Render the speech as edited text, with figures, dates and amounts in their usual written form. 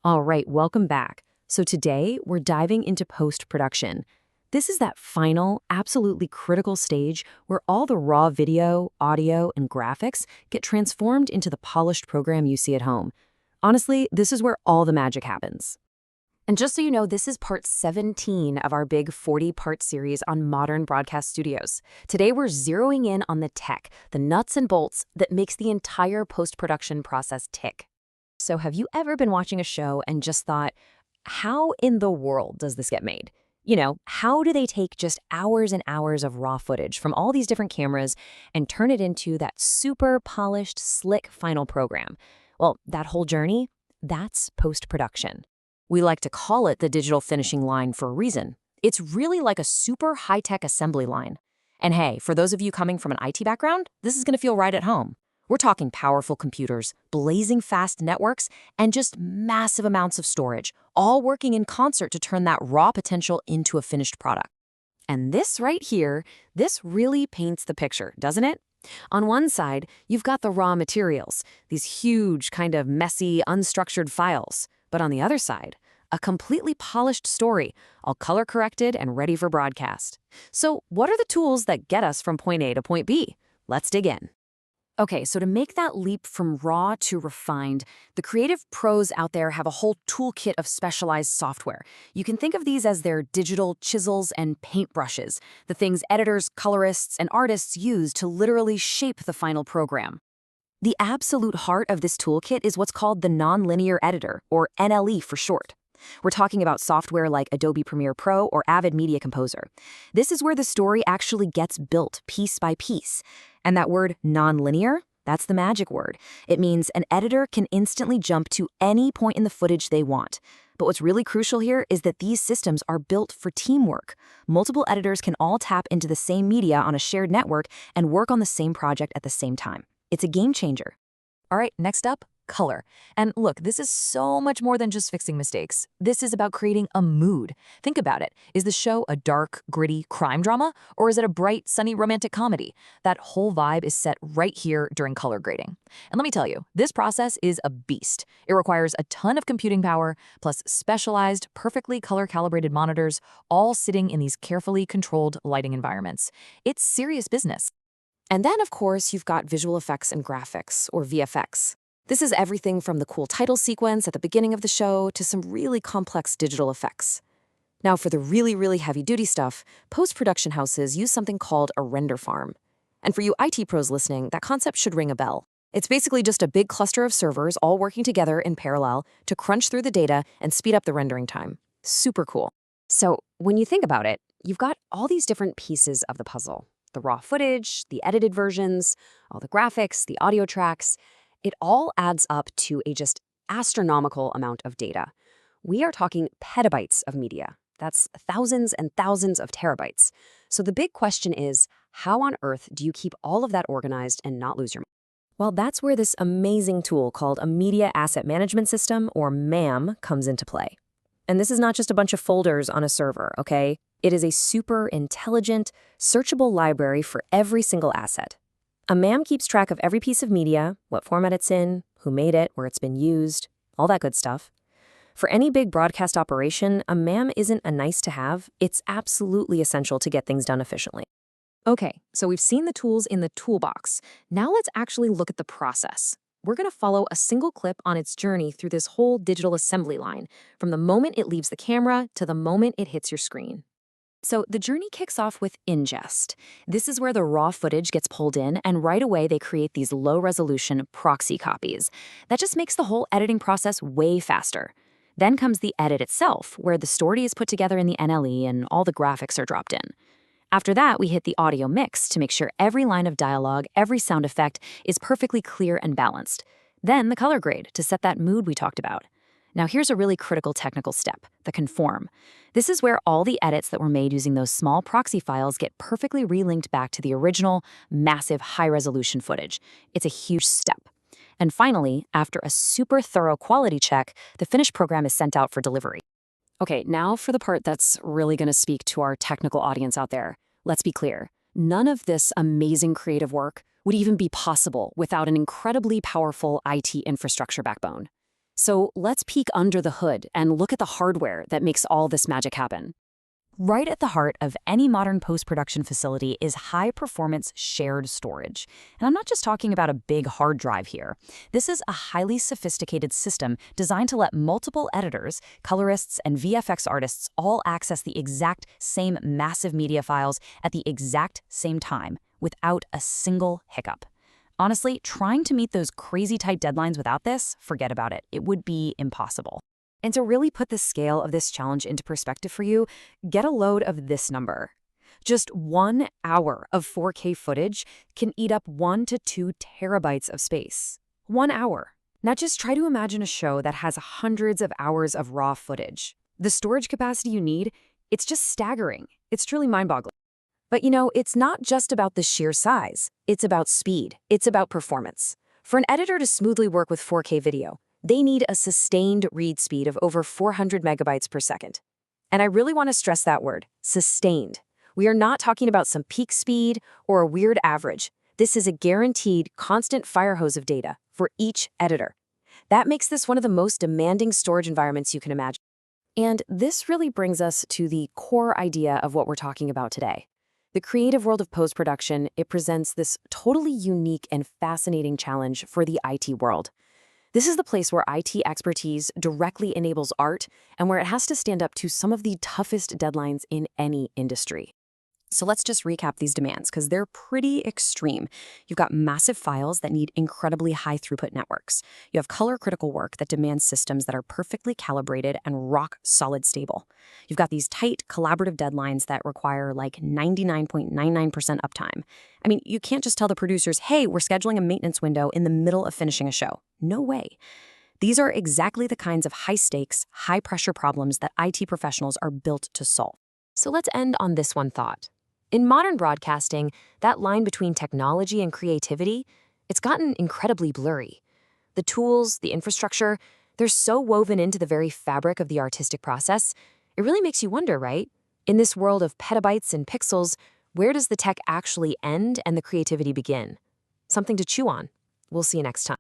All right, welcome back. So today we're diving into post-production. This is that final, absolutely critical stage where all the raw video, audio, and graphics get transformed into the polished program you see at home. Honestly, this is where all the magic happens. And just so you know, this is part 17 of our big 40-part series on modern broadcast studios. Today we're zeroing in on the tech, the nuts and bolts that makes the entire post-production process tick. So have you ever been watching a show and just thought, how in the world does this get made? How do they take just hours and hours of raw footage from all these different cameras and turn it into that super polished, slick final program? Well, that whole journey, that's post-production. We like to call it the digital finishing line for a reason. It's really like a super high-tech assembly line. And hey, for those of you coming from an IT background, this is going to feel right at home. We're talking powerful computers, blazing fast networks, and just massive amounts of storage, all working in concert to turn that raw potential into a finished product. And this right here, this really paints the picture, doesn't it? On one side, you've got the raw materials, these huge, kind of messy, unstructured files. But on the other side, a completely polished story, all color-corrected and ready for broadcast. So what are the tools that get us from point A to point B? Let's dig in. Okay, so to make that leap from raw to refined, the creative pros out there have a whole toolkit of specialized software. You can think of these as their digital chisels and paintbrushes, the things editors, colorists, and artists use to literally shape the final program. The absolute heart of this toolkit is what's called the nonlinear editor, or NLE for short. We're talking about software like Adobe Premiere Pro or Avid Media Composer. This is where the story actually gets built piece by piece. And that word nonlinear, that's the magic word. It means an editor can instantly jump to any point in the footage they want. But what's really crucial here is that these systems are built for teamwork. Multiple editors can all tap into the same media on a shared network and work on the same project at the same time. It's a game changer. All right, next up, color. And look, this is so much more than just fixing mistakes. This is about creating a mood. Think about it. Is the show a dark, gritty crime drama, or is it a bright, sunny romantic comedy? That whole vibe is set right here during color grading. And let me tell you, this process is a beast. It requires a ton of computing power, plus specialized, perfectly color-calibrated monitors, all sitting in these carefully controlled lighting environments. It's serious business. And then, of course, you've got visual effects and graphics, or VFX. This is everything from the cool title sequence at the beginning of the show to some really complex digital effects. Now, for the really heavy-duty stuff, post-production houses use something called a render farm. And for you IT pros listening, that concept should ring a bell. It's basically just a big cluster of servers all working together in parallel to crunch through the data and speed up the rendering time. Super cool. So when you think about it, you've got all these different pieces of the puzzle. The raw footage, the edited versions, all the graphics, the audio tracks. It all adds up to a just astronomical amount of data. We are talking petabytes of media. That's thousands and thousands of terabytes. So the big question is, how on earth do you keep all of that organized and not lose your mind? Well, that's where this amazing tool called a Media Asset Management System, or MAM, comes into play. And this is not just a bunch of folders on a server, okay? It is a super intelligent, searchable library for every single asset. A MAM keeps track of every piece of media, what format it's in, who made it, where it's been used, all that good stuff. For any big broadcast operation, a MAM isn't a nice-to-have, it's absolutely essential to get things done efficiently. Okay, so we've seen the tools in the toolbox. Now let's actually look at the process. We're going to follow a single clip on its journey through this whole digital assembly line, from the moment it leaves the camera to the moment it hits your screen. So the journey kicks off with ingest. This is where the raw footage gets pulled in, and right away they create these low-resolution proxy copies. That just makes the whole editing process way faster. Then comes the edit itself, where the story is put together in the NLE and all the graphics are dropped in. After that, we hit the audio mix to make sure every line of dialogue, every sound effect is perfectly clear and balanced. Then the color grade to set that mood we talked about. Now here's a really critical technical step, the conform. This is where all the edits that were made using those small proxy files get perfectly relinked back to the original, massive, high-resolution footage. It's a huge step. And finally, after a super thorough quality check, the finished program is sent out for delivery. Okay, now for the part that's really going to speak to our technical audience out there. Let's be clear. None of this amazing creative work would even be possible without an incredibly powerful IT infrastructure backbone. So let's peek under the hood and look at the hardware that makes all this magic happen. Right at the heart of any modern post-production facility is high-performance shared storage. And I'm not just talking about a big hard drive here. This is a highly sophisticated system designed to let multiple editors, colorists, and VFX artists all access the exact same massive media files at the exact same time without a single hiccup. Honestly, trying to meet those crazy tight deadlines without this, forget about it. It would be impossible. And to really put the scale of this challenge into perspective for you, get a load of this number. Just 1 hour of 4K footage can eat up 1 to 2 terabytes of space. 1 hour. Now just try to imagine a show that has hundreds of hours of raw footage. The storage capacity you need, it's just staggering. It's truly mind-boggling. But it's not just about the sheer size. It's about speed. It's about performance. For an editor to smoothly work with 4K video, they need a sustained read speed of over 400 megabytes per second. And I really want to stress that word, sustained. We are not talking about some peak speed or a weird average. This is a guaranteed, constant fire hose of data for each editor. That makes this one of the most demanding storage environments you can imagine. And this really brings us to the core idea of what we're talking about today. The creative world of post-production, it presents this totally unique and fascinating challenge for the IT world. This is the place where IT expertise directly enables art and where it has to stand up to some of the toughest deadlines in any industry. So let's just recap these demands because they're pretty extreme. You've got massive files that need incredibly high throughput networks. You have color critical work that demands systems that are perfectly calibrated and rock solid stable. You've got these tight collaborative deadlines that require like 99.99% uptime. I mean, you can't just tell the producers, hey, we're scheduling a maintenance window in the middle of finishing a show. No way. These are exactly the kinds of high stakes, high pressure problems that IT professionals are built to solve. So let's end on this one thought. In modern broadcasting, that line between technology and creativity, it's gotten incredibly blurry. The tools, the infrastructure, they're so woven into the very fabric of the artistic process, it really makes you wonder, right? In this world of petabytes and pixels, where does the tech actually end and the creativity begin? Something to chew on. We'll see you next time.